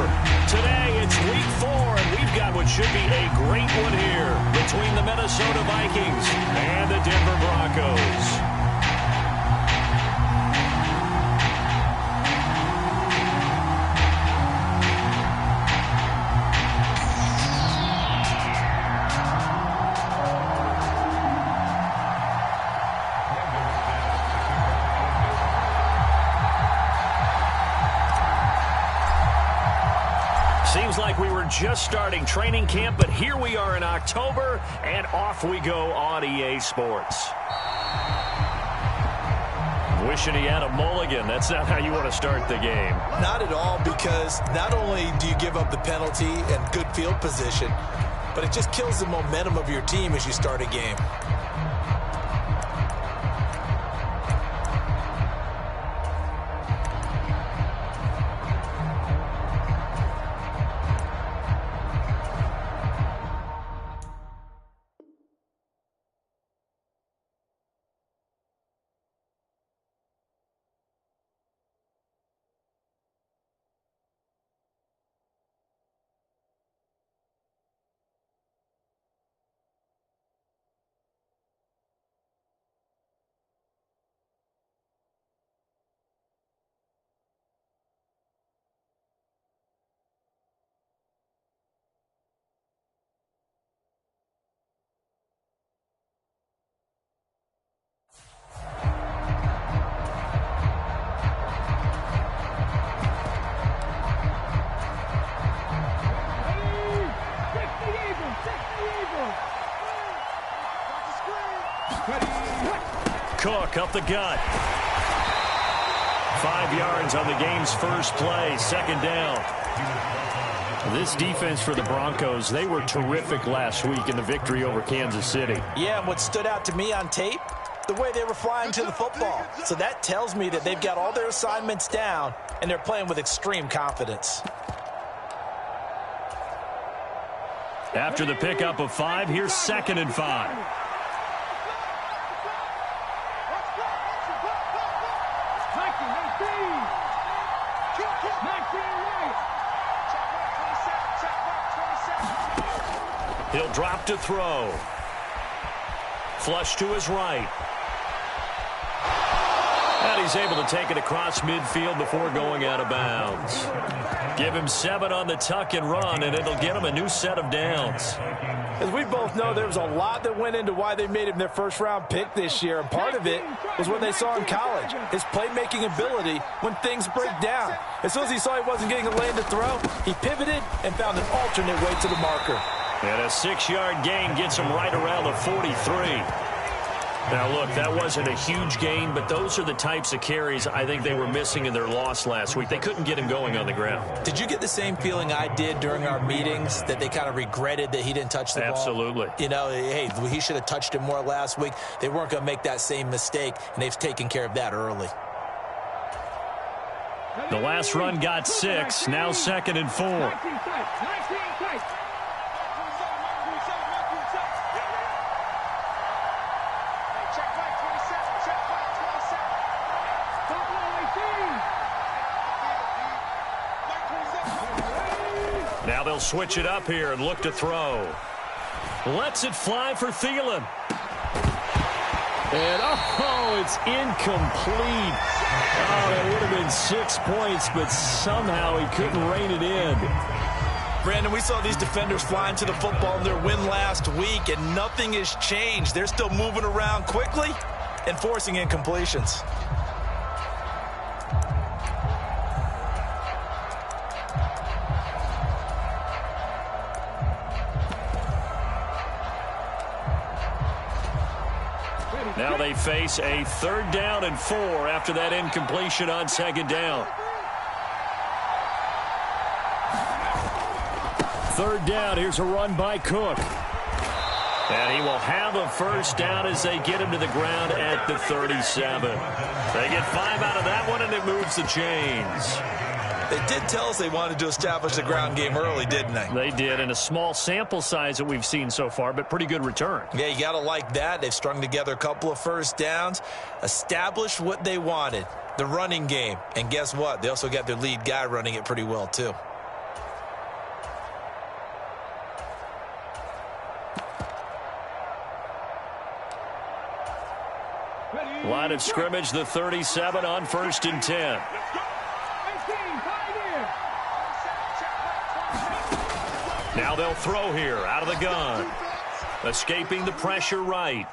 Denver. Today, it's week 4, and we've got what should be a great one here between the Minnesota Vikings and the Denver Broncos. Seems like we were just starting training camp, but here we are in October, and off we go on EA Sports. Wishing he had a mulligan. That's not how you want to start the game. Not at all, because not only do you give up the penalty and good field position, but it just kills the momentum of your team as you start a game. Cook up the gut. 5 yards on the game's first play, second down. This defense for the Broncos, they were terrific last week in the victory over Kansas City. Yeah, and what stood out to me on tape, the way they were flying to the football. So that tells me that they've got all their assignments down, and they're playing with extreme confidence. After the pickup of 5, here's 2nd and 5. He'll drop to throw. Flush to his right. And he's able to take it across midfield before going out of bounds. Give him 7 on the tuck and run, and it'll get him a new set of downs. As we both know, there was a lot that went into why they made him their first-round pick this year, and part of it was what they saw in college, his playmaking ability when things break down. As soon as he saw he wasn't getting a lane to throw, he pivoted and found an alternate way to the marker. And a 6-yard gain gets him right around the 43. Now, look, that wasn't a huge gain, but those are the types of carries I think they were missing in their loss last week. They couldn't get him going on the ground. Did you get the same feeling I did during our meetings, that they kind of regretted that he didn't touch the ball? Absolutely. You know, hey, he should have touched it more last week. They weren't going to make that same mistake, and they've taken care of that early. The last run got 6, now 2nd and 4. Now they'll switch it up here and look to throw. Lets it fly for Thielen. And, oh, it's incomplete. Oh, that would have been 6 points, but somehow he couldn't rein it in. Brandon, we saw these defenders flying to the football in their win last week, and nothing has changed. They're still moving around quickly and forcing incompletions. Now they face a 3rd down and 4 after that incompletion on 2nd down. 3rd down, here's a run by Cook. And he will have a 1st down as they get him to the ground at the 37. They get 5 out of that one, and it moves the chains. They did tell us they wanted to establish the ground game early, didn't they? They did, in a small sample size that we've seen so far, but pretty good return. Yeah, you got to like that. They've strung together a couple of 1st downs, established what they wanted, the running game. And guess what? They also got their lead guy running it pretty well, too. Line of scrimmage, the 37 on 1st and 10. Now they'll throw here out of the gun. Escaping the pressure right.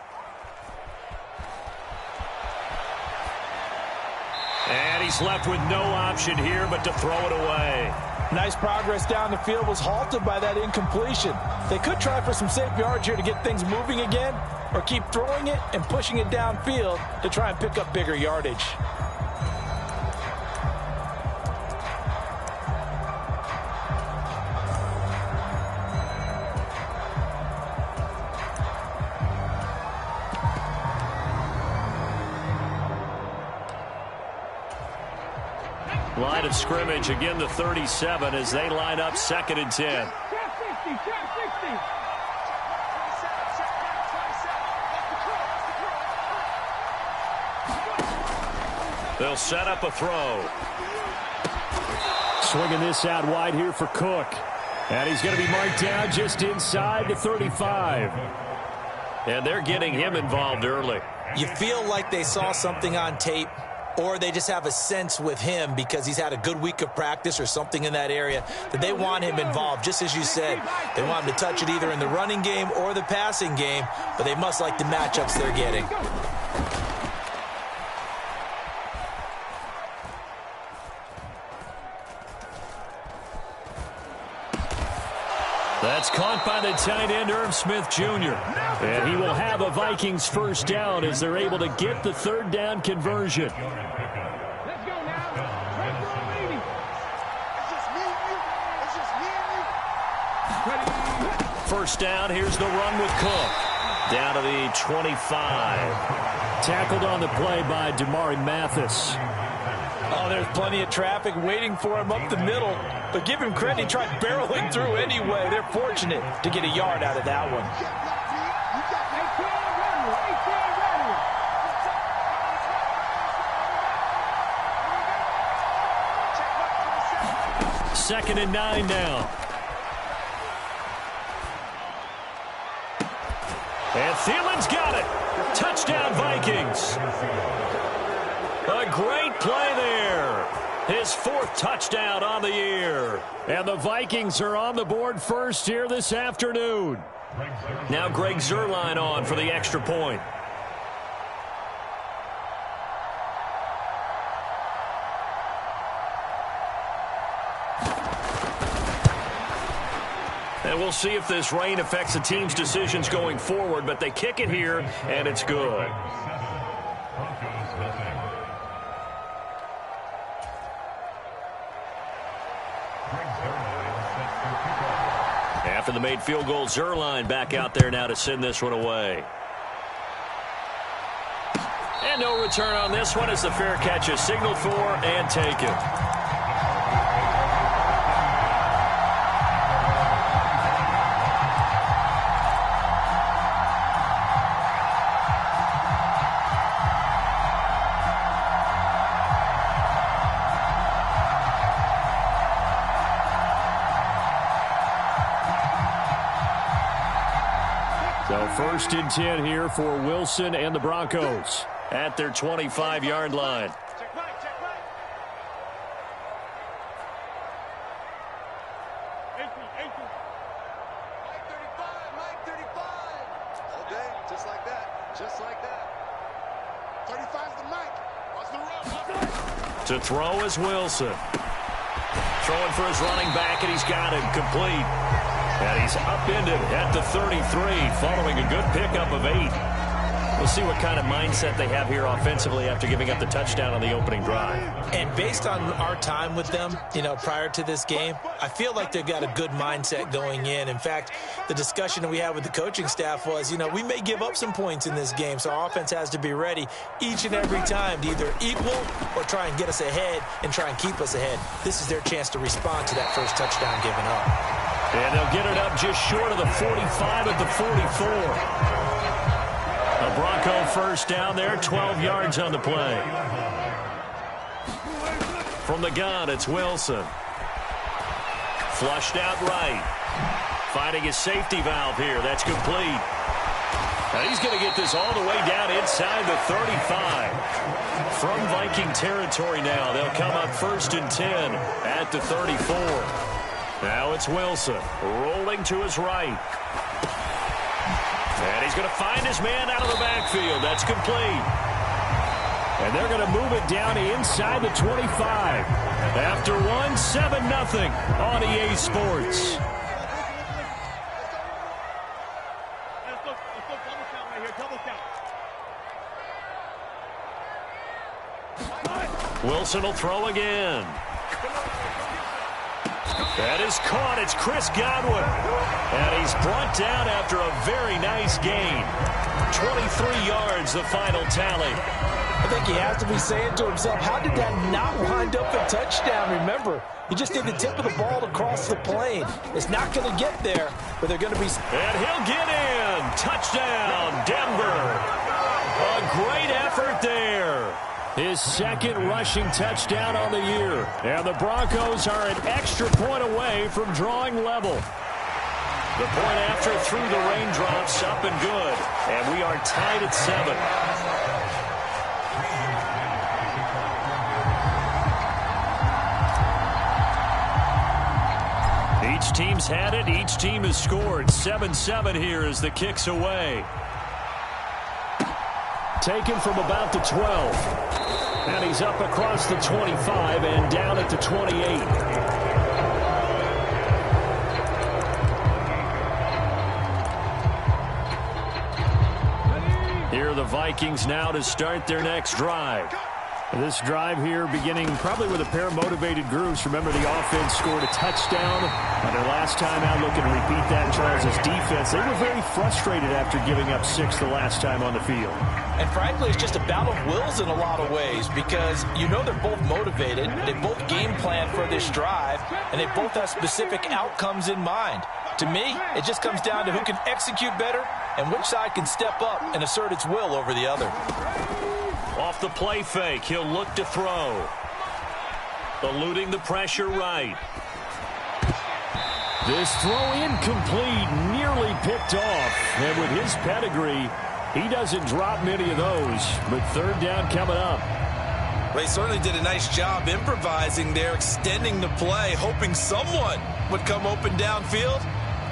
And he's left with no option here but to throw it away. Nice progress down the field was halted by that incompletion. They could try for some safe yards here to get things moving again, or keep throwing it and pushing it downfield to try and pick up bigger yardage. Line of scrimmage, again the 37 as they line up 2nd and 10. They'll set up a throw. Swinging this out wide here for Cook. And he's going to be marked down just inside the 35. And they're getting him involved early. You feel like they saw something on tape, or they just have a sense with him because he's had a good week of practice or something in that area that they want him involved. Just as you said, they want him to touch it either in the running game or the passing game, but they must like the matchups they're getting. That's caught by the tight end, Irv Smith Jr. And he will have a Vikings first down as they're able to get the 3rd down conversion. Let's go now. It's just me and you. First down, here's the run with Cook. Down to the 25. Tackled on the play by Damari Mathis. Oh, there's plenty of traffic waiting for him up the middle. But give him credit, he tried barreling through anyway. They're fortunate to get a yard out of that one. Second and 9 now. And Thielen's got it. Touchdown, Vikings. A great play there. His 4th touchdown on the year. And the Vikings are on the board first here this afternoon. Now Greg Zuerlein on for the extra point. And we'll see if this rain affects the team's decisions going forward, but they kick it here, and it's good. After the made field goal, Zuerlein back out there now to send this one away. And no return on this one as the fair catch is signaled for and taken. So 1st and 10 here for Wilson and the Broncos. At their 25-yard line. Check back. Mike 35. All day, just like that. 35's the Mike. Watch the run. To throw is Wilson. Throwing for his running back, and he's got it complete. And he's upended at the 33, following a good pickup of 8. We'll see what kind of mindset they have here offensively after giving up the touchdown on the opening drive. And based on our time with them, prior to this game, I feel like they've got a good mindset going in. In fact, the discussion that we had with the coaching staff was, we may give up some points in this game, so our offense has to be ready each and every time to either equal or try and get us ahead and try and keep us ahead. This is their chance to respond to that first touchdown given up. And they'll get it up just short of the 45 at the 44. A Bronco first down there, 12 yards on the play. From the gun, it's Wilson. Flushed out right. Finding his safety valve here. That's complete. And he's going to get this all the way down inside the 35. From Viking territory now, they'll come up 1st and 10 at the 34. Now it's Wilson rolling to his right. And he's going to find his man out of the backfield. That's complete. And they're going to move it down inside the 25. After one, 7-0 on EA Sports. Wilson will throw again. That is caught. It's Chris Godwin. And he's brought down after a very nice gain. 23 yards, the final tally. I think he has to be saying to himself, how did that not wind up a touchdown? Remember, he just did the tip of the ball to cross the plane. It's not going to get there, but they're going to be... And he'll get in. Touchdown, Denver. A great effort there. His second rushing touchdown on the year. And the Broncos are an extra point away from drawing level. The point after through the raindrops, up and good. And we are tied at 7. Each team's had it. Each team has scored. 7-7 here as the kick's away. Taken from about the 12. And he's up across the 25 and down at the 28. Here are the Vikings now to start their next drive. This drive here beginning probably with a pair of motivated groups. Remember, the offense scored a touchdown on their last time out. Looking to repeat that in Charles' defense. They were very frustrated after giving up 6 the last time on the field. And frankly, it's just a battle of wills in a lot of ways because you know they're both motivated. They both game plan for this drive, and they both have specific outcomes in mind. To me, it just comes down to who can execute better and which side can step up and assert its will over the other. Off the play fake, he'll look to throw. Eluding the pressure right. This throw incomplete, nearly picked off. And with his pedigree, he doesn't drop many of those. But 3rd down coming up. Well, he certainly did a nice job improvising there, extending the play, hoping someone would come open downfield,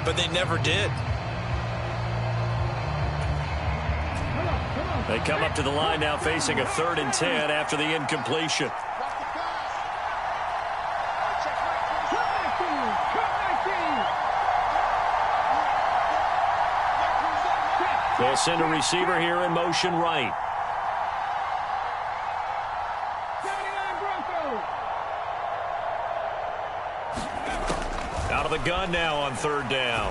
but they never did. They come up to the line now facing a 3rd and 10 after the incompletion. They'll send a receiver here in motion right. Out of the gun now on 3rd down.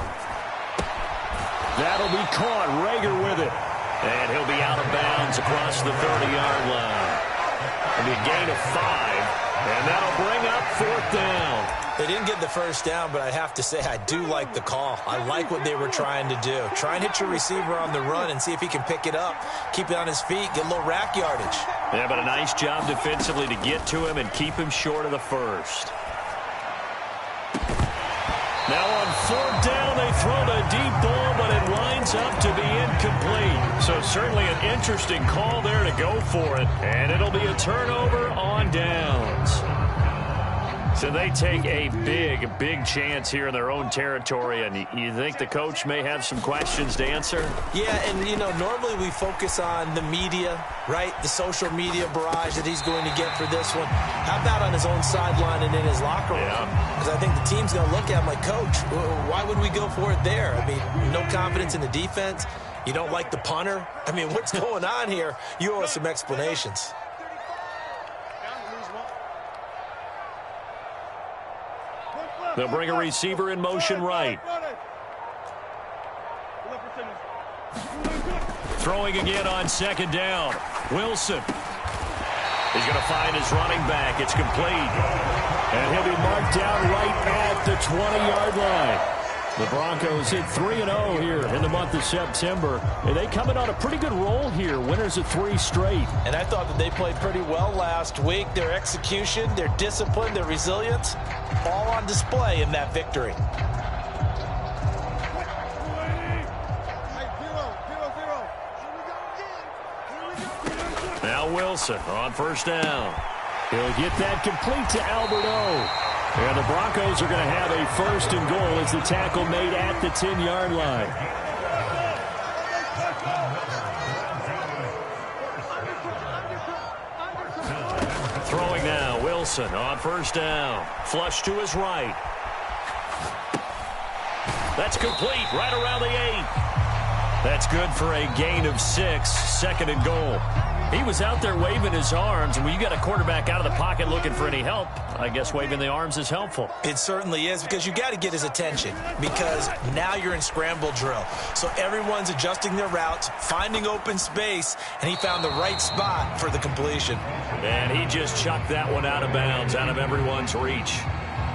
That'll be caught. Rager with it. And he'll be out of bounds across the 30-yard line. It'll be a gain of 5, and that'll bring up 4th down. They didn't get the 1st down, but I have to say I do like the call. I like what they were trying to do. Try and hit your receiver on the run and see if he can pick it up, keep it on his feet, get a little rack yardage. Yeah, but a nice job defensively to get to him and keep him short of the 1st. Now on 4th down, they throw the deep ball, but it winds up to be incomplete. So certainly an interesting call there to go for it. And it'll be a turnover on downs. So they take a big chance here in their own territory, and you think the coach may have some questions to answer? Yeah, and, you know, normally we focus on the media, right? The social media barrage that he's going to get for this one. How about on his own sideline and in his locker room? Because I think the team's going to look at him like, Coach, why would we go for it there? I mean, no confidence in the defense. You don't like the punter? I mean, what's going on here? You owe us some explanations. They'll bring a receiver in motion right. Throwing again on 2nd down. Wilson. He's going to find his running back. It's complete. And he'll be marked down right at the 20-yard line. The Broncos hit 3-0 here in the month of September. And they come in on a pretty good roll here. Winners of 3 straight. And I thought that they played pretty well last week. Their execution, their discipline, their resilience, all on display in that victory. Now Wilson on first down. He'll get that complete to Alberto. And the Broncos are going to have a first and goal as the tackle made at the 10-yard line. Throwing now, Wilson on first down. Flush to his right. That's complete right around the 8. That's good for a gain of 6, second and goal. He was out there waving his arms, and when you got a quarterback out of the pocket looking for any help, I guess waving the arms is helpful. It certainly is, because you got to get his attention, because now you're in scramble drill. So everyone's adjusting their routes, finding open space, and he found the right spot for the completion. And he just chucked that one out of bounds, out of everyone's reach.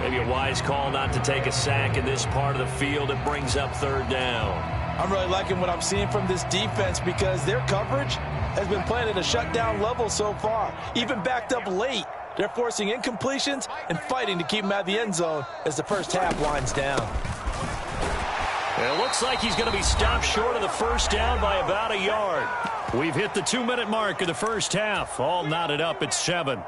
Maybe a wise call not to take a sack in this part of the field. It brings up third down. I'm really liking what I'm seeing from this defense, because their coverage has been playing at a shutdown level so far. Even backed up late, they're forcing incompletions and fighting to keep them out of the end zone as the first half winds down. It looks like he's going to be stopped short of the first down by about a yard. We've hit the 2-minute mark of the first half. All knotted up at 7.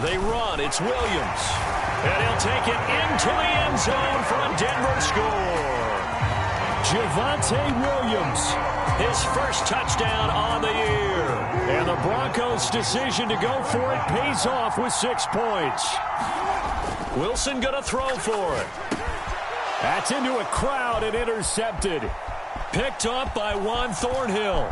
They run. It's Williams. And he'll take it into the end zone for a Denver score. Javonte Williams. His first touchdown on the year. And the Broncos' decision to go for it pays off with 6 points. Wilson going to throw for it. That's into a crowd and intercepted. Picked up by Juan Thornhill.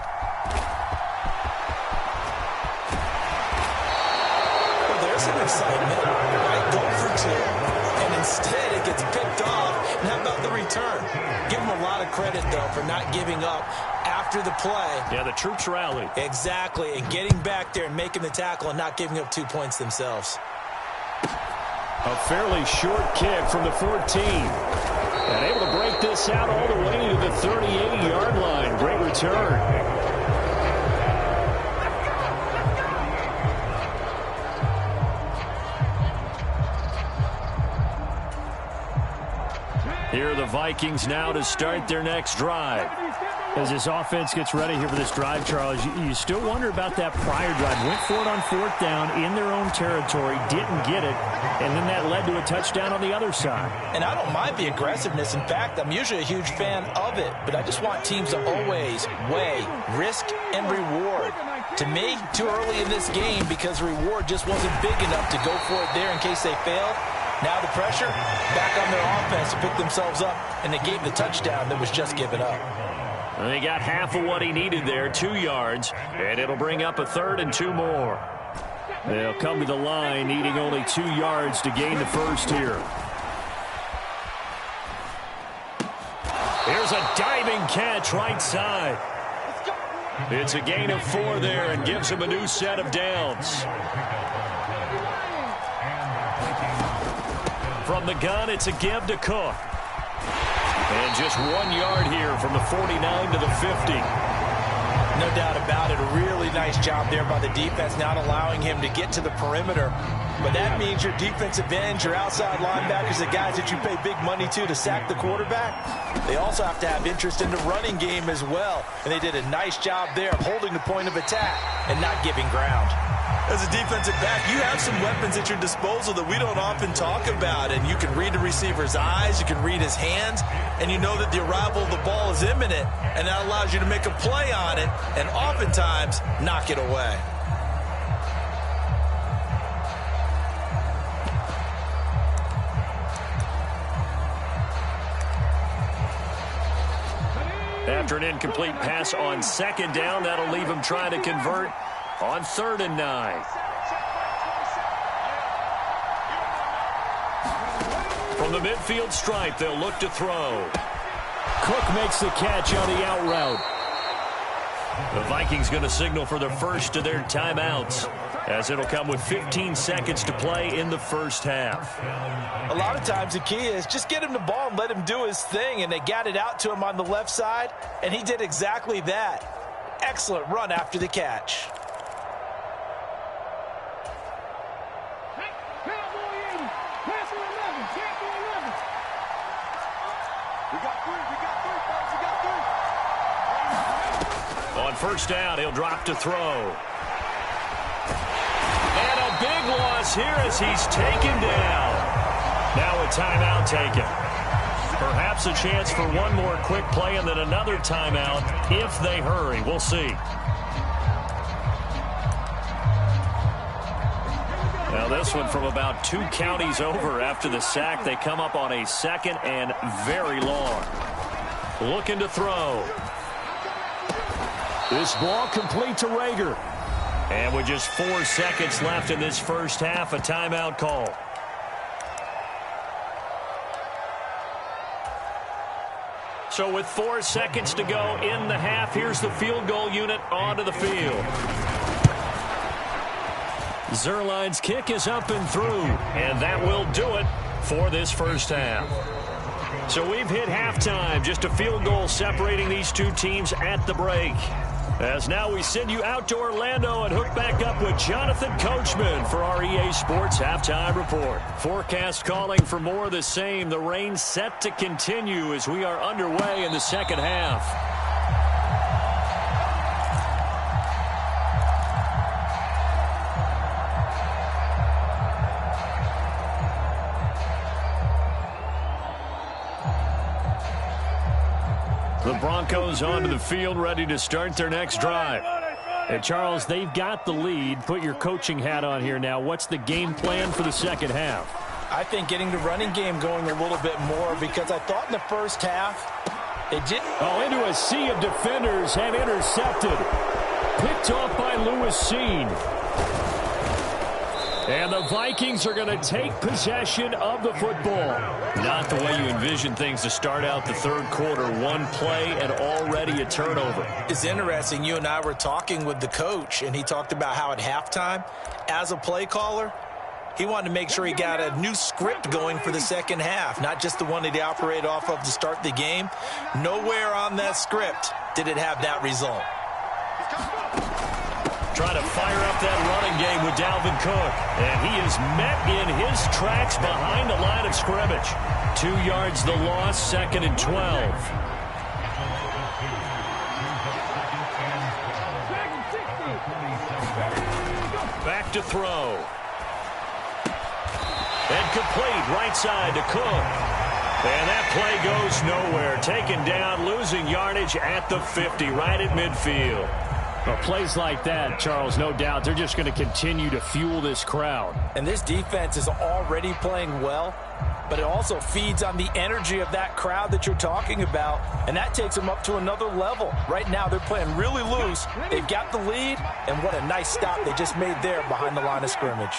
There's some excitement, right? Go for 2, and instead it gets picked off. And how about the return? Give him a lot of credit, though, for not giving up after the play. Yeah, the troops rallied. Exactly, and getting back there and making the tackle and not giving up 2 points themselves. A fairly short kick from the 14. And able to break this out all the way to the 38-yard line. Great return. Here are the Vikings now to start their next drive. As this offense gets ready here for this drive, Charles, you still wonder about that prior drive. Went for it on 4th down in their own territory, didn't get it, and then that led to a touchdown on the other side. And I don't mind the aggressiveness. In fact, I'm usually a huge fan of it, but I just want teams to always weigh risk and reward. To me, too early in this game, because the reward just wasn't big enough to go for it there in case they failed. Now the pressure back on their offense to pick themselves up, and they gave the touchdown that was just given up. And they got half of what he needed there, 2 yards, and it'll bring up a 3rd and 2 more. They'll come to the line needing only 2 yards to gain the first here. Here's a diving catch right side. It's a gain of 4 there and gives him a new set of downs. From the gun, it's a give to Cook. And just 1 yard here from the 49 to the 50. No doubt about it. A really nice job there by the defense, not allowing him to get to the perimeter. But that means your defensive ends, your outside linebackers, the guys that you pay big money to sack the quarterback, they also have to have interest in the running game as well. And they did a nice job there of holding the point of attack and not giving ground. As a defensive back, you have some weapons at your disposal that we don't often talk about. And you can read the receiver's eyes, you can read his hands, and you know that the arrival of the ball is imminent. And that allows you to make a play on it and oftentimes knock it away. After an incomplete pass on 2nd down, that'll leave him trying to convert on 3rd and 9. From the midfield stripe, they'll look to throw. Cook makes the catch on the out route. The Vikings going to signal for the first of their timeouts as it'll come with 15 seconds to play in the first half. A lot of times the key is just get him the ball and let him do his thing, and they got it out to him on the left side, and he did exactly that. Excellent run after the catch. On first down, he'll drop to throw. And a big loss here as he's taken down. Now a timeout taken. Perhaps a chance for one more quick play and then another timeout if they hurry. We'll see. Now this one from about 2 counties over after the sack. They come up on a second and very long. Looking to throw. This ball complete to Rager. And with just 4 seconds left in this first half, a timeout call. So with 4 seconds to go in the half, here's the field goal unit onto the field. Zuerlein's kick is up and through, and that will do it for this first half. So we've hit halftime, just a field goal separating these two teams at the break. As now we send you out to Orlando and hook back up with Jonathan Coachman for our EA Sports Halftime Report. Forecast calling for more of the same. The rain set to continue as we are underway in the second half. The Broncos onto the field, ready to start their next drive. And Charles, they've got the lead. Put your coaching hat on here now. What's the game plan for the second half? I think getting the running game going a little bit more, because I thought in the first half it didn't. Oh, into a sea of defenders and intercepted. Picked off by Lewis Seen. And the Vikings are going to take possession of the football. Not the way you envision things to start out the third quarter. One play and already a turnover. It's interesting. You and I were talking with the coach, and he talked about how at halftime, as a play caller, he wanted to make sure he got a new script going for the second half, not just the one that he operated off of to start the game. Nowhere on that script did it have that result. Trying to fire up that running game with Dalvin Cook. And he is met in his tracks behind the line of scrimmage. 2 yards the loss, 2nd and 12. Back to throw. And complete right side to Cook. And that play goes nowhere. Taken down, losing yardage at the 50, right at midfield. Well, plays like that, Charles, no doubt, they're just going to continue to fuel this crowd. And this defense is already playing well, but it also feeds on the energy of that crowd that you're talking about, and that takes them up to another level. Right now, they're playing really loose. They've got the lead, and what a nice stop they just made there behind the line of scrimmage.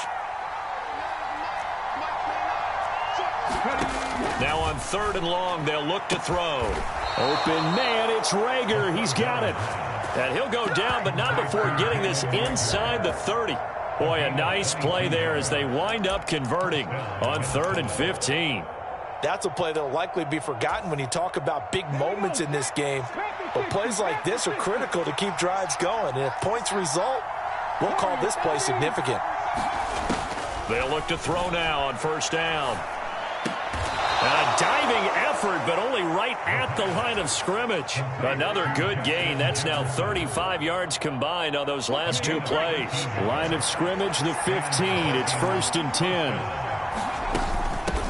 Now on 3rd and long, they'll look to throw. Open man, it's Rager. He's got it. And he'll go down, but not before getting this inside the 30. Boy, a nice play there as they wind up converting on 3rd and 15. That's a play that will likely be forgotten when you talk about big moments in this game. But plays like this are critical to keep drives going. And if points result, we'll call this play significant. They'll look to throw now on 1st down. A diving effort, but only right at the line of scrimmage. Another good gain. That's now 35 yards combined on those last 2 plays. Line of scrimmage, the 15. It's 1st and 10.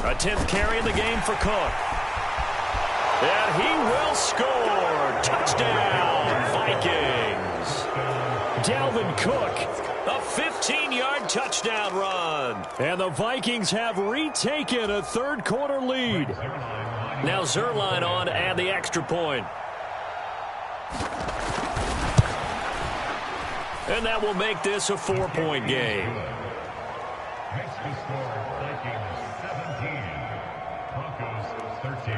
A 10th carry in the game for Cook. And he will score. Touchdown, Vikings. Dalvin Cook. A 15-yard touchdown run. And the Vikings have retaken a third quarter lead. Now Zuerlein on to add the extra point. And that will make this a 4-point game. Next to score, Vikings 17, Broncos 13.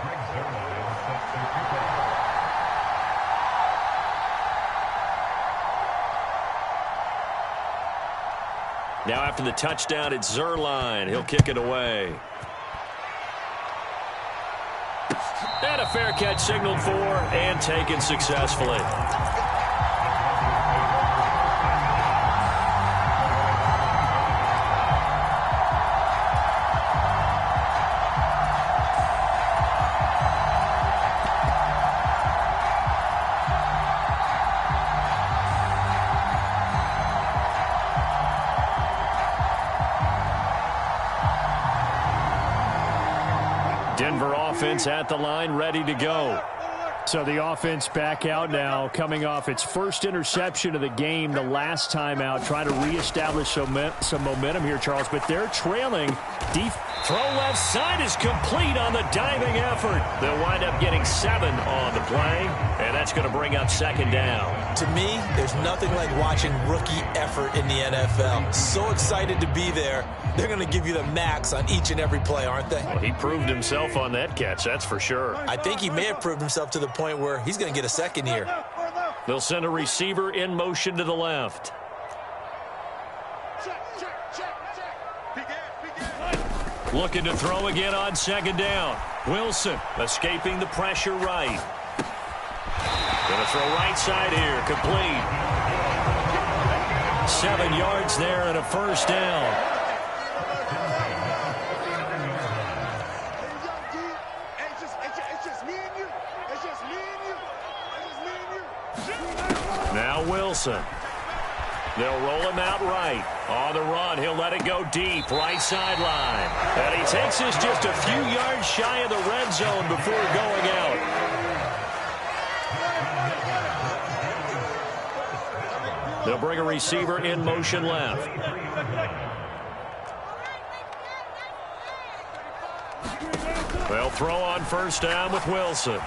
Greg Zuerlein, Now after the touchdown, it's Zerline. He'll kick it away. And a fair catch signaled for and taken successfully. Denver offense at the line, ready to go. So the offense back out now, coming off its first interception of the game the last time out, trying to reestablish some momentum here, Charles, but they're trailing. Throw left side is complete on the diving effort. They'll wind up getting 7 on the play, and that's going to bring up second down. To me, there's nothing like watching rookie effort in the NFL. So excited to be there. They're going to give you the max on each and every play, aren't they? Well, he proved himself on that catch, that's for sure. I think he may have proved himself to the point where he's going to get a second here. They'll send a receiver in motion to the left. Looking to throw again on second down. Wilson escaping the pressure right. Going to throw right side here, complete. 7 yards there and a first down. Now Wilson. They'll roll him out right. On the run, he'll let it go deep, right sideline. And he takes this just a few yards shy of the red zone before going out. They'll bring a receiver in motion left. They'll throw on first down with Wilson.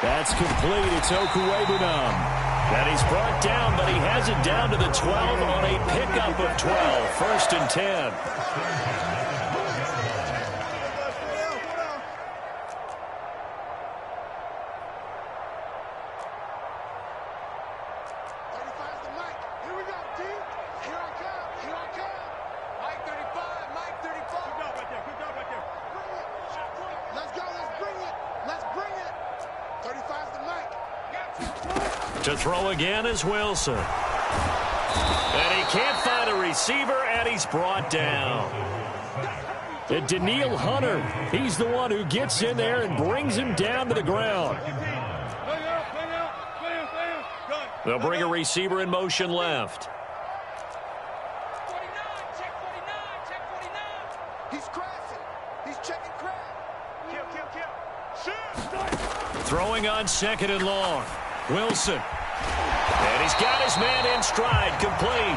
That's complete. It's Okuwebunam. And he's brought down, but he has it down to the 12 on a pickup of 12. First and 10. To throw again is Wilson. And he can't find a receiver, and he's brought down. And Daniil Hunter, he's the one who gets in there and brings him down to the ground. They'll bring a receiver in motion left. He's crashing. He's checking crash. Kill. Throwing on second and long. Wilson. And he's got his man in stride, complete.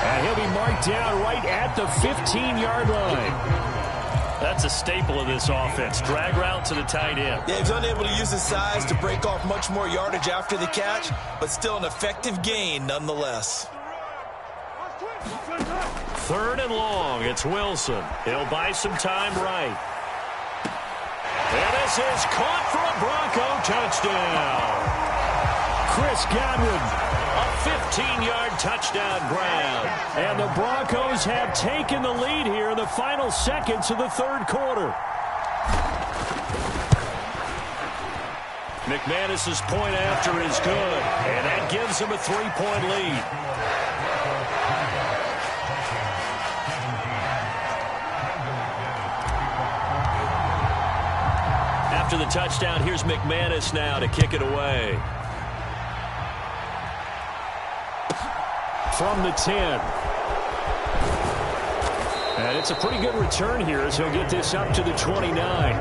And he'll be marked down right at the 15-yard line. That's a staple of this offense. Drag route to the tight end. Yeah, he's unable to use his size to break off much more yardage after the catch, but still an effective gain nonetheless. Third and long, it's Wilson. He'll buy some time right. And this is caught for a Bronco touchdown. Chris Godwin. A 15-yard touchdown grab. And the Broncos have taken the lead here in the final seconds of the third quarter. McManus's point after is good, and that gives him a 3-point lead. After the touchdown, here's McManus now to kick it away. From the 10. And it's a pretty good return here as he'll get this up to the 29.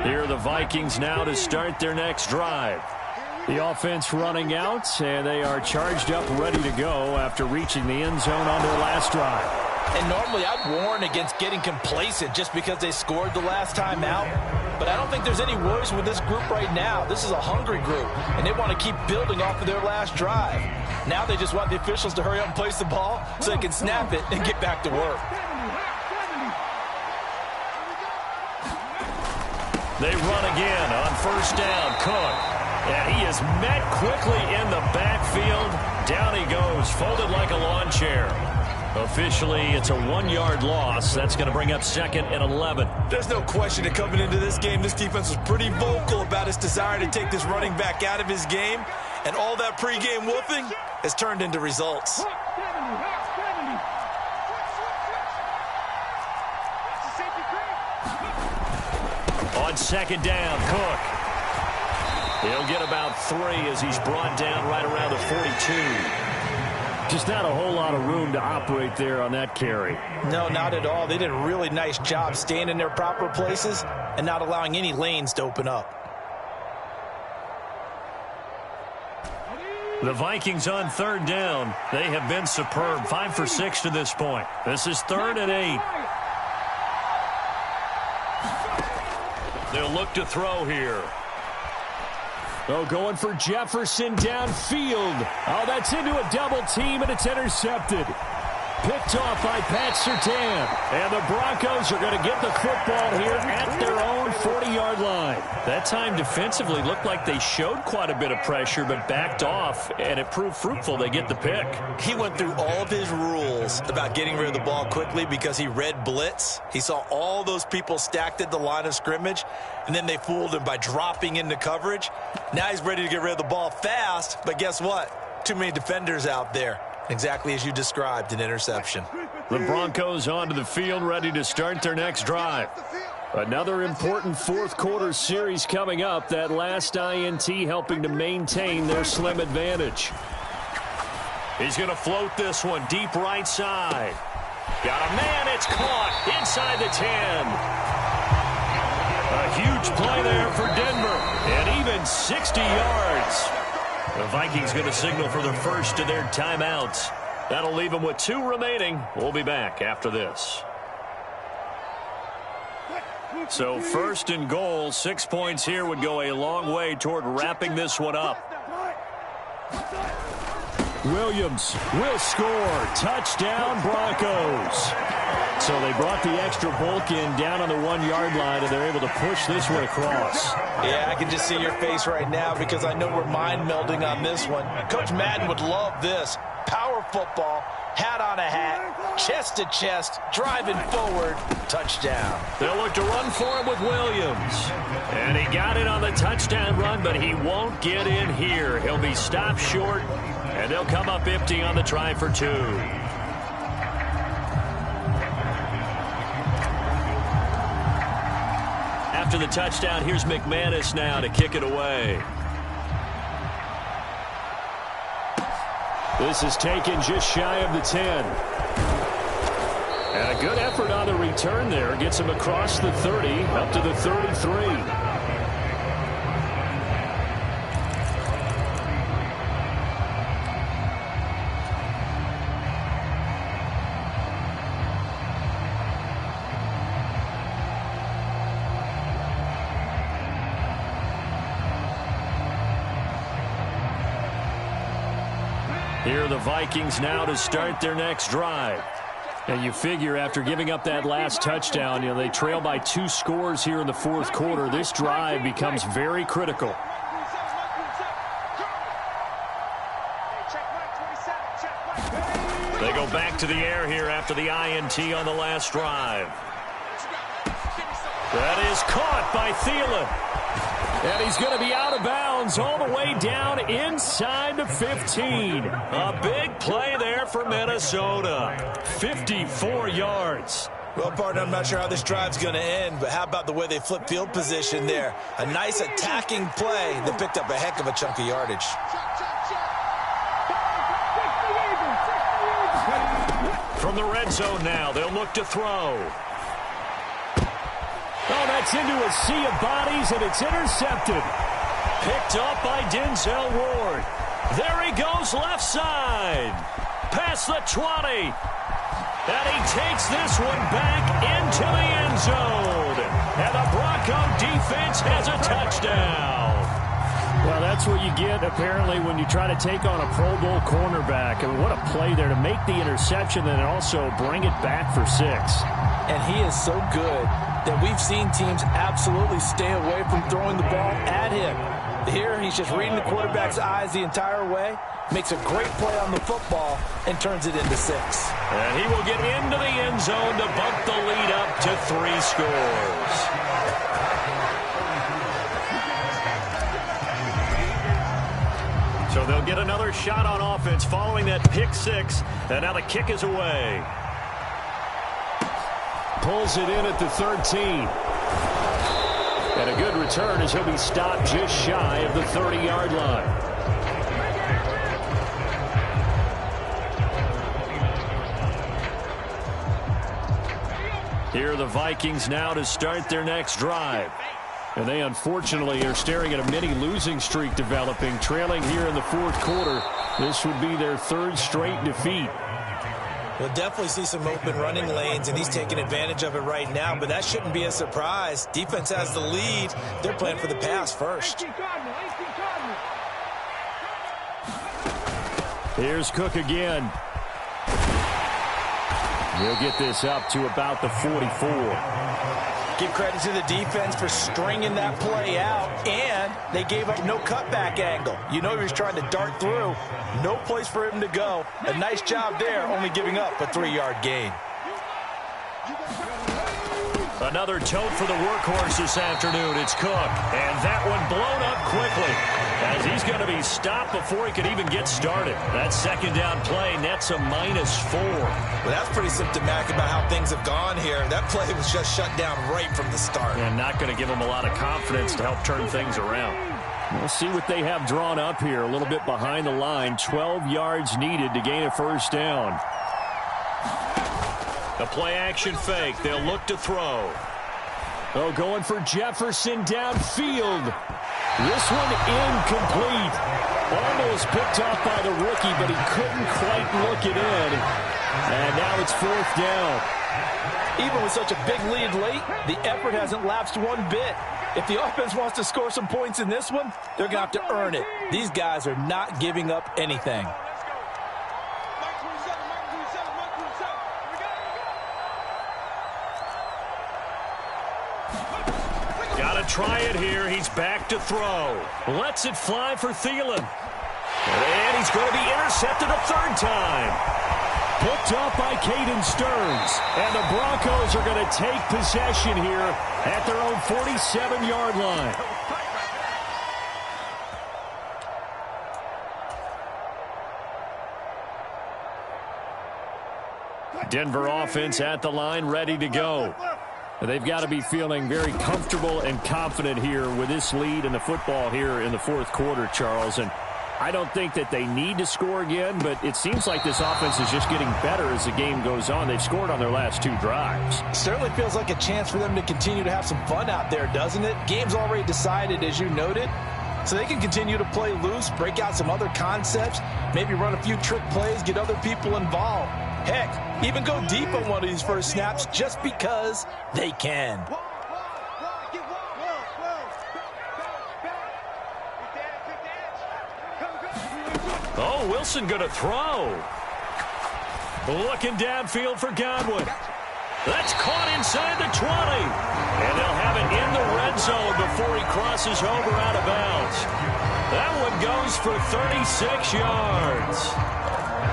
Here are the Vikings now to start their next drive. The offense running out, and they are charged up, ready to go after reaching the end zone on their last drive. And normally I'd warn against getting complacent just because they scored the last time out. But I don't think there's any worries with this group right now. This is a hungry group, and they want to keep building off of their last drive. Now they just want the officials to hurry up and place the ball so they can snap it and get back to work. They run again on first down. Cook. And he is met quickly in the backfield. Down he goes, folded like a lawn chair. Officially, it's a 1-yard loss. That's going to bring up 2nd and 11. There's no question that coming into this game, this defense was pretty vocal about its desire to take this running back out of his game. And all that pregame whooping has turned into results. On 2nd down, Cook. He'll get about 3 as he's brought down right around the 42. Just not a whole lot of room to operate there on that carry. No, not at all. They did a really nice job staying in their proper places and not allowing any lanes to open up. The Vikings on 3rd down. They have been superb. 5 for 6 to this point. This is 3rd and 8. They'll look to throw here. Oh, going for Jefferson downfield. Oh, that's into a double team, and it's intercepted. Picked off by Pat Surtain. And the Broncos are going to get the football here at their own 40-yard line. That time defensively looked like they showed quite a bit of pressure, but backed off, and it proved fruitful. They get the pick. He went through all of his rules about getting rid of the ball quickly because he read blitz. He saw all those people stacked at the line of scrimmage, and then they fooled him by dropping into coverage. Now he's ready to get rid of the ball fast, but guess what? Too many defenders out there. Exactly as you described, an interception. The Broncos onto the field, ready to start their next drive. Another important 4th quarter series coming up. That last INT helping to maintain their slim advantage. He's going to float this one deep right side. Got a man. It's caught inside the 10. A huge play there for Denver. And even 60 yards. The Vikings going to signal for the first of their timeouts. That'll leave them with 2 remaining. We'll be back after this. So 1st and goal, 6 points here would go a long way toward wrapping this one up. Williams will score. Touchdown, Broncos. So they brought the extra bulk in down on the 1-yard line, and they're able to push this one across. Yeah, I can just see your face right now because I know we're mind melding on this one. Coach Madden would love this. Power football, hat on a hat, chest to chest, driving forward, touchdown. They'll look to run for him with Williams. And he got it on the touchdown run, but he won't get in here. He'll be stopped short, and they'll come up empty on the try for 2. After the touchdown, here's McManus now to kick it away. This is taken just shy of the 10. And a good effort on the return there. Gets him across the 30, up to the 33. Here are the Vikings now to start their next drive. And you figure after giving up that last touchdown, they trail by 2 scores here in the 4th quarter. This drive becomes very critical. They go back to the air here after the INT on the last drive. That is caught by Thielen. And he's going to be out of bounds all the way down inside the 15. A big play there for Minnesota. 54 yards. Well, partner, I'm not sure how this drive's going to end, but how about the way they flip field position there? A nice attacking play that picked up a heck of a chunk of yardage. From the red zone now, they'll look to throw. Oh, that's into a sea of bodies, and it's intercepted. Picked up by Denzel Ward. There he goes left side. Past the 20. And he takes this one back into the end zone. And the Bronco defense has a touchdown. Well, that's what you get, apparently, when you try to take on a Pro Bowl cornerback. I mean, what a play there to make the interception and also bring it back for 6. And he is so good that we've seen teams absolutely stay away from throwing the ball at him. Here, he's just reading the quarterback's eyes the entire way, makes a great play on the football, and turns it into 6. And he will get into the end zone to bump the lead up to 3 scores. So they'll get another shot on offense following that pick 6, and now the kick is away. Pulls it in at the 13. And a good return as he'll be stopped just shy of the 30-yard line. Here are the Vikings now to start their next drive. And they unfortunately are staring at a mini losing streak developing, trailing here in the 4th quarter. This would be their 3rd straight defeat. We'll definitely see some open running lanes, and he's taking advantage of it right now, but that shouldn't be a surprise. Defense has the lead. They're playing for the pass first. Here's Cook again. He'll get this up to about the 44. Give credit to the defense for stringing that play out, and they gave up no cutback angle. You know he was trying to dart through. No place for him to go. A nice job there, only giving up a 3-yard gain. Another tote for the workhorse this afternoon. It's Cook, and that one blown up quickly as he's going to be stopped before he could even get started. That 2nd down play nets a -4. Well, that's pretty symptomatic about how things have gone here. That play was just shut down right from the start. And not going to give him a lot of confidence to help turn things around. We'll see what they have drawn up here. A little bit behind the line. 12 yards needed to gain a 1st down. The play-action fake. They'll look to throw. Oh, going for Jefferson downfield. This one incomplete. Almost picked off by the rookie, but he couldn't quite look it in. And now it's 4th down. Even with such a big lead late, the effort hasn't lapsed one bit. If the offense wants to score some points in this one, they're going to have to earn it. These guys are not giving up anything. Try it here. He's back to throw. Lets it fly for Thielen. And he's going to be intercepted a 3rd time. Picked off by Caden Stearns. And the Broncos are going to take possession here at their own 47-yard line. Denver offense at the line, ready to go. They've got to be feeling very comfortable and confident here with this lead in the football here in the 4th quarter, Charles. And I don't think that they need to score again, but it seems like this offense is just getting better as the game goes on. They've scored on their last 2 drives. Certainly feels like a chance for them to continue to have some fun out there, doesn't it? Game's already decided, as you noted. So they can continue to play loose, break out some other concepts, maybe run a few trick plays, get other people involved. Heck, even go deep on one of these first snaps just because they can. Oh, Wilson going to throw. Looking downfield for Godwin. That's caught inside the 20. And they'll have it in the red zone before he crosses over out of bounds. That one goes for 36 yards.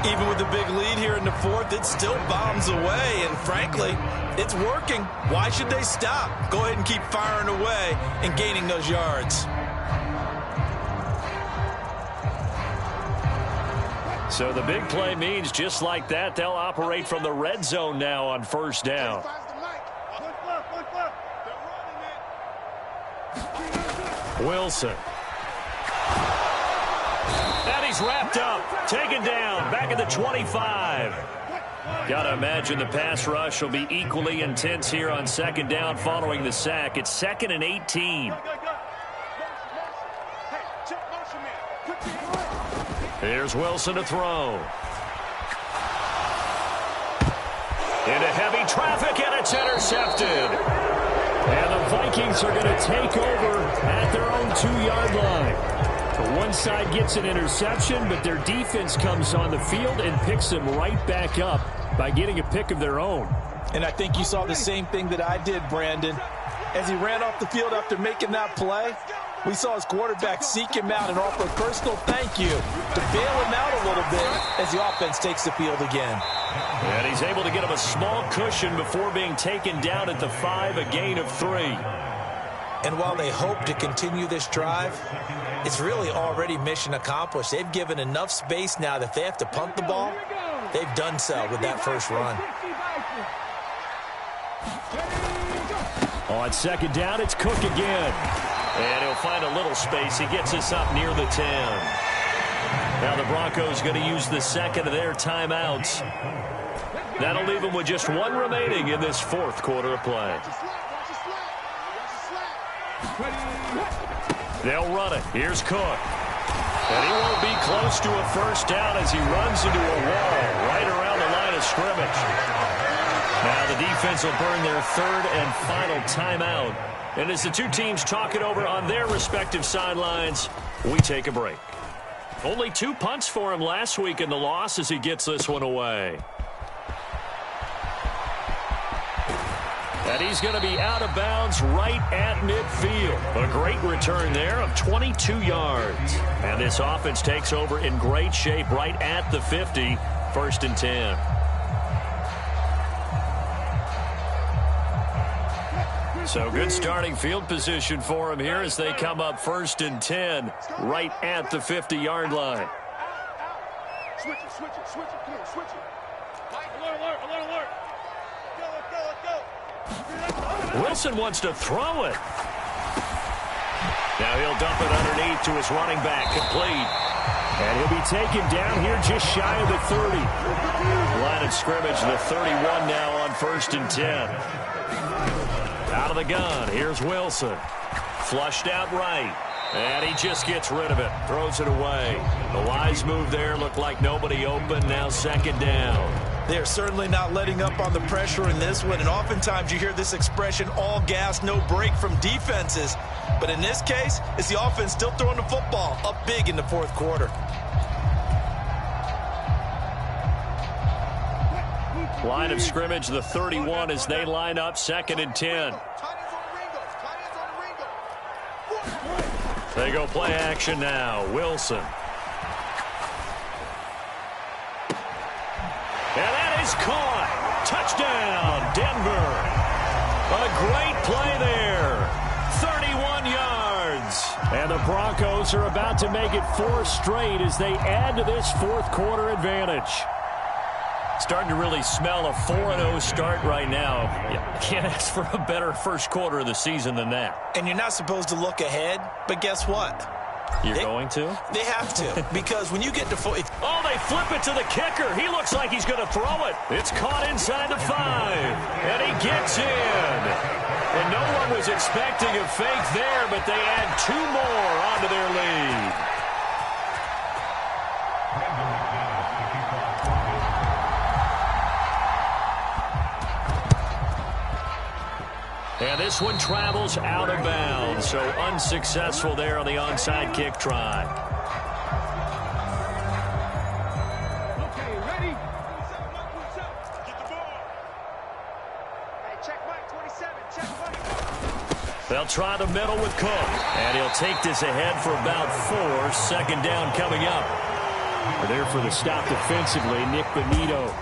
Even with the big lead here in the 4th, it still bombs away. And frankly, it's working. Why should they stop? Go ahead and keep firing away and gaining those yards. So the big play means just like that, they'll operate from the red zone now on 1st down. Wilson. And he's wrapped up, taken down, back at the 25. Got to imagine the pass rush will be equally intense here on 2nd down following the sack. It's 2nd and 18. Here's Wilson to throw. Into heavy traffic, and it's intercepted. And the Vikings are going to take over at their own 2-yard line. One side gets an interception, but their defense comes on the field and picks them right back up by getting a pick of their own. And I think you saw the same thing that I did, Brandon. As he ran off the field after making that play, we saw his quarterback seek him out and offer a personal thank you to bail him out a little bit as the offense takes the field again. And he's able to get him a small cushion before being taken down at the 5, a gain of 3. And while they hope to continue this drive, it's really already mission accomplished. They've given enough space now that if they have to punt the ball, they've done so with that first run. On second down, it's Cook again. And he'll find a little space. He gets us up near the 10. Now the Broncos going to use the second of their timeouts. That'll leave them with just one remaining in this fourth quarter of play. They'll run it. Here's Cook. And he won't be close to a first down as he runs into a wall right around the line of scrimmage. Now the defense will burn their third and final timeout. And as the two teams talk it over on their respective sidelines, we take a break. Only 2 punts for him last week in the loss as he gets this one away. And he's going to be out of bounds right at midfield. A great return there of 22 yards. And this offense takes over in great shape right at the 50, 1st and 10. So good starting field position for him here as they come up 1st and 10 right at the 50-yard line. Switch it. Come on, switch it. Alert. Go. Wilson wants to throw it. Now he'll dump it underneath to his running back, complete. And he'll be taken down here just shy of the 30. Line of scrimmage, the 31 now on 1st and 10. Out of the gun, here's Wilson. Flushed out right. And he just gets rid of it. Throws it away. The wise move there. Looked like nobody open. Now 2nd down. They're certainly not letting up on the pressure in this one. And oftentimes you hear this expression, all gas, no break from defenses. But in this case, it's the offense still throwing the football up big in the 4th quarter. Line of scrimmage, the 31 as they line up 2nd and 10. They go play action now. Wilson. And that is caught. Touchdown, Denver. A great play there. 31 yards. And the Broncos are about to make it 4 straight as they add to this 4th quarter advantage. Starting to really smell a 4-0 start right now. You can't ask for a better first quarter of the season than that. And you're not supposed to look ahead, but guess what? You're going to? They have to, because when you get to oh, they flip it to the kicker. He looks like he's going to throw it. It's caught inside the 5, and he gets in. And no one was expecting a fake there, but they add 2 more onto their lead. And this one travels out of bounds, so unsuccessful there on the onside kick try. Okay, ready? Get the ball. Hey, check Mike, 27. Check Mike. They'll try the middle with Cook. And he'll take this ahead for about 4. 2nd down coming up. There for the stop defensively, Nick Bonito.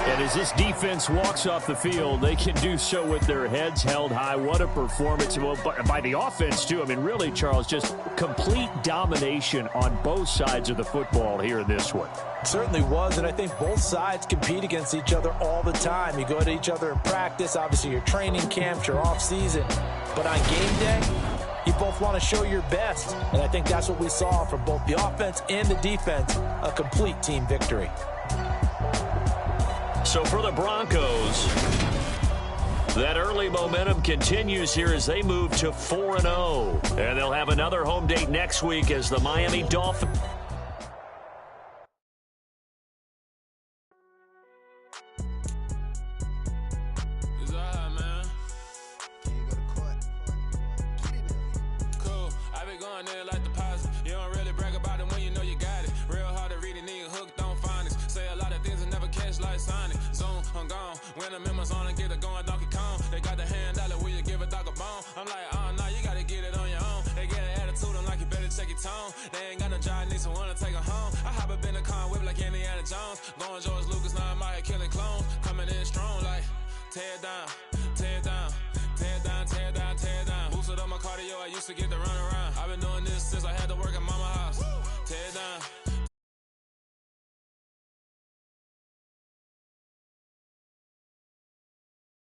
And as this defense walks off the field, they can do so with their heads held high. What a performance by the offense, too. I mean, really, Charles, just complete domination on both sides of the football here in this one. It certainly was, and I think both sides compete against each other all the time. You go to each other in practice, obviously your training camps, your off-season. But on game day, you both want to show your best. And I think that's what we saw from both the offense and the defense, a complete team victory. So for the Broncos, that early momentum continues here as they move to 4-0. And they'll have another home date next week as the Miami Dolphins. It's alright, man. Cool. I been going there like the I'm gone. When the members on and get it going, Donkey Kong. They got the hand dollar, will you give a dog a bone? I'm like, oh, no, you gotta get it on your own. They get an attitude, I'm like, you better check your tone. They ain't got no job, need someone to take her home. I hop up in the car, whip like Indiana Jones. Going George Lucas, now I'm out here killing clones. Coming in strong, like, tear it down, tear it down, tear it down, tear it down, tear it down. Boosted up my cardio, I used to get the run.